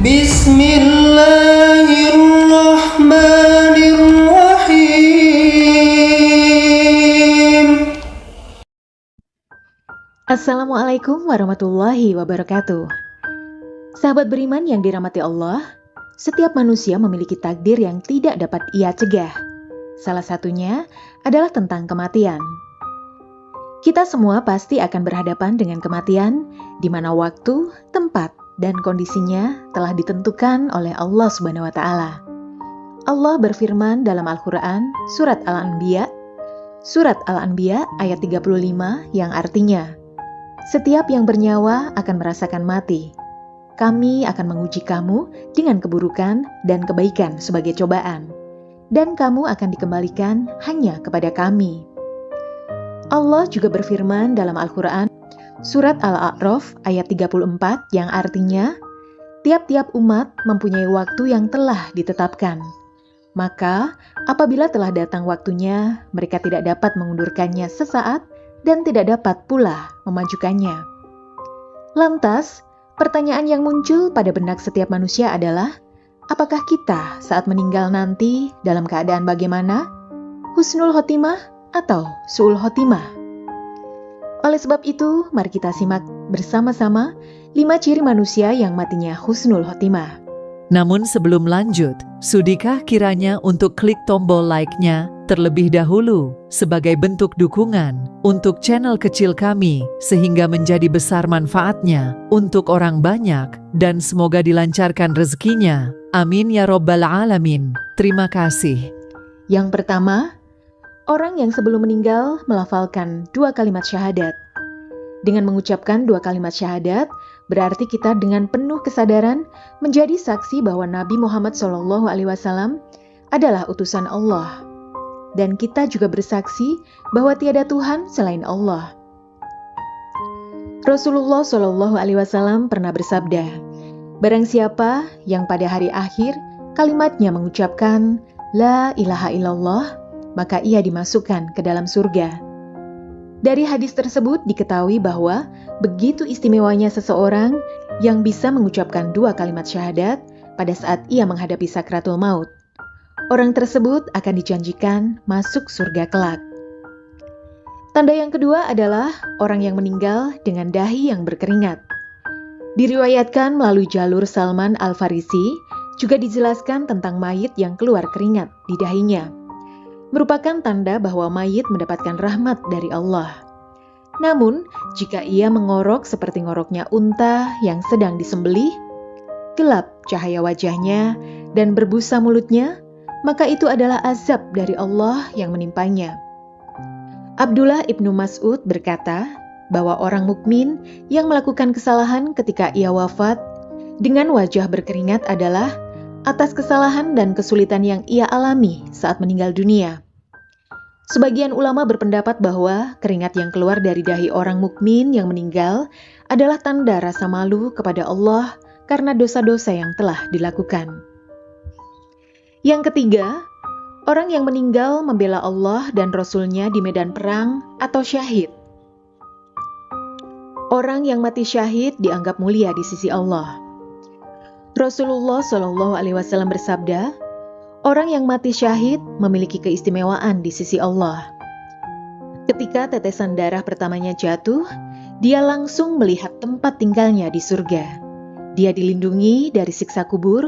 Bismillahirrahmanirrahim. Assalamualaikum warahmatullahi wabarakatuh. Sahabat beriman yang dirahmati Allah, setiap manusia memiliki takdir yang tidak dapat ia cegah. Salah satunya adalah tentang kematian. Kita semua pasti akan berhadapan dengan kematian, di mana waktu, tempat, dan kondisinya telah ditentukan oleh Allah Subhanahu wa Ta'ala. Allah berfirman dalam Al-Quran, Surat Al-Anbiya ayat 35 yang artinya, "Setiap yang bernyawa akan merasakan mati. Kami akan menguji kamu dengan keburukan dan kebaikan sebagai cobaan, dan kamu akan dikembalikan hanya kepada kami." Allah juga berfirman dalam Al-Quran, Surat Al-A'raf ayat 34 yang artinya, "Tiap-tiap umat mempunyai waktu yang telah ditetapkan. Maka apabila telah datang waktunya, mereka tidak dapat mengundurkannya sesaat dan tidak dapat pula memajukannya." Lantas, pertanyaan yang muncul pada benak setiap manusia adalah, apakah kita saat meninggal nanti dalam keadaan bagaimana? Husnul khotimah atau su'ul khotimah? Oleh sebab itu, mari kita simak bersama-sama 5 ciri manusia yang matinya husnul khotimah. Namun sebelum lanjut, sudikah kiranya untuk klik tombol like-nya terlebih dahulu sebagai bentuk dukungan untuk channel kecil kami sehingga menjadi besar manfaatnya untuk orang banyak dan semoga dilancarkan rezekinya. Amin ya Rabbal Alamin. Terima kasih. Yang pertama, orang yang sebelum meninggal melafalkan 2 kalimat syahadat. Dengan mengucapkan 2 kalimat syahadat, berarti kita dengan penuh kesadaran menjadi saksi bahwa Nabi Muhammad SAW adalah utusan Allah. Dan kita juga bersaksi bahwa tiada Tuhan selain Allah. Rasulullah SAW pernah bersabda, "Barang siapa yang pada hari akhir kalimatnya mengucapkan La ilaha illallah, maka ia dimasukkan ke dalam surga." Dari hadis tersebut diketahui bahwa begitu istimewanya seseorang yang bisa mengucapkan 2 kalimat syahadat pada saat ia menghadapi sakratul maut. Orang tersebut akan dijanjikan masuk surga kelak. Tanda yang kedua adalah orang yang meninggal dengan dahi yang berkeringat. Diriwayatkan melalui jalur Salman Al-Farisi, juga dijelaskan tentang mayit yang keluar keringat di dahinya. Merupakan tanda bahwa mayit mendapatkan rahmat dari Allah. Namun, jika ia mengorok seperti ngoroknya unta yang sedang disembelih, gelap cahaya wajahnya, dan berbusa mulutnya, maka itu adalah azab dari Allah yang menimpanya. Abdullah ibnu Mas'ud berkata bahwa orang mukmin yang melakukan kesalahan ketika ia wafat dengan wajah berkeringat adalah atas kesalahan dan kesulitan yang ia alami saat meninggal dunia. Sebagian ulama berpendapat bahwa keringat yang keluar dari dahi orang mukmin yang meninggal adalah tanda rasa malu kepada Allah karena dosa-dosa yang telah dilakukan. Yang ketiga, orang yang meninggal membela Allah dan Rasul-Nya di medan perang atau syahid. Orang yang mati syahid dianggap mulia di sisi Allah. Rasulullah SAW bersabda, "Orang yang mati syahid memiliki keistimewaan di sisi Allah. Ketika tetesan darah pertamanya jatuh, dia langsung melihat tempat tinggalnya di surga. Dia dilindungi dari siksa kubur,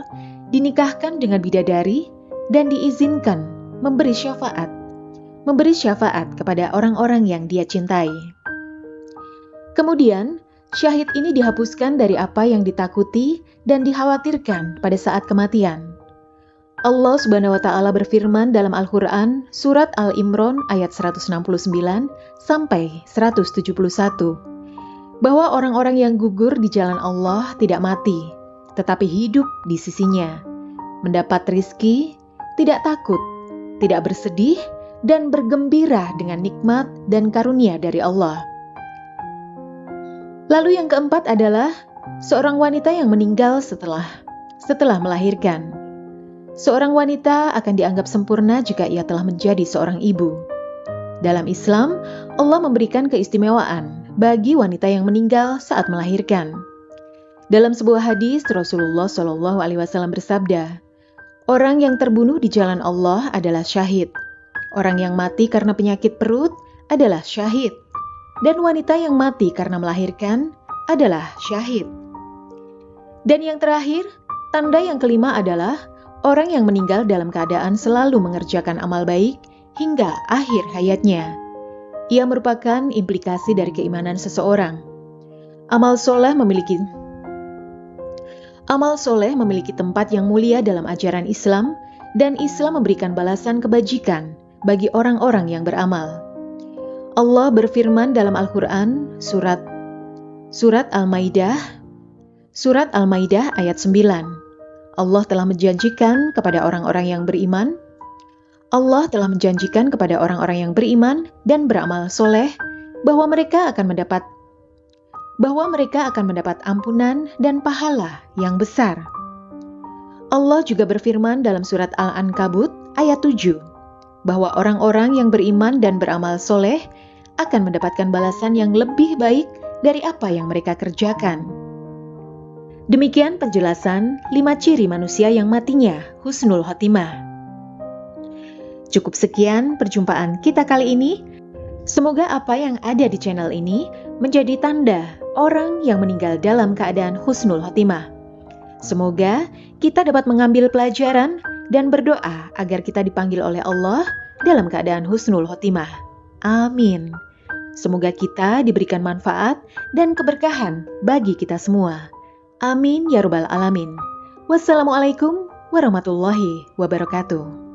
dinikahkan dengan bidadari, dan diizinkan memberi syafaat kepada orang-orang yang dia cintai." Kemudian, syahid ini dihapuskan dari apa yang ditakuti dan dikhawatirkan pada saat kematian. Allah Subhanahu wa Ta'ala berfirman dalam Al-Quran, Surat Al-Imran ayat 169 sampai 171, bahwa orang-orang yang gugur di jalan Allah tidak mati, tetapi hidup di sisinya, mendapat rizki, tidak takut, tidak bersedih, dan bergembira dengan nikmat dan karunia dari Allah. Lalu yang keempat adalah seorang wanita yang meninggal setelah melahirkan. Seorang wanita akan dianggap sempurna jika ia telah menjadi seorang ibu. Dalam Islam, Allah memberikan keistimewaan bagi wanita yang meninggal saat melahirkan. Dalam sebuah hadis, Rasulullah Shallallahu Alaihi Wasallam bersabda, orang yang terbunuh di jalan Allah adalah syahid. Orang yang mati karena penyakit perut adalah syahid. Dan wanita yang mati karena melahirkan adalah syahid. Dan yang terakhir, tanda yang kelima adalah orang yang meninggal dalam keadaan selalu mengerjakan amal baik hingga akhir hayatnya. Ia merupakan implikasi dari keimanan seseorang. Amal soleh memiliki tempat yang mulia dalam ajaran Islam, dan Islam memberikan balasan kebajikan bagi orang-orang yang beramal. Allah berfirman dalam Al-Quran, surat Al-Maidah ayat 9. Allah telah menjanjikan kepada orang-orang yang beriman dan beramal soleh bahwa mereka akan mendapat ampunan dan pahala yang besar. Allah juga berfirman dalam surat Al-Ankabut ayat 7 bahwa orang-orang yang beriman dan beramal soleh akan mendapatkan balasan yang lebih baik dari apa yang mereka kerjakan. Demikian penjelasan 5 ciri manusia yang matinya husnul khotimah. Cukup sekian perjumpaan kita kali ini. Semoga apa yang ada di channel ini menjadi tanda orang yang meninggal dalam keadaan husnul khotimah. Semoga kita dapat mengambil pelajaran dan berdoa agar kita dipanggil oleh Allah dalam keadaan husnul khotimah. Amin. Semoga kita diberikan manfaat dan keberkahan bagi kita semua. Amin ya rabbal alamin. Wassalamualaikum warahmatullahi wabarakatuh.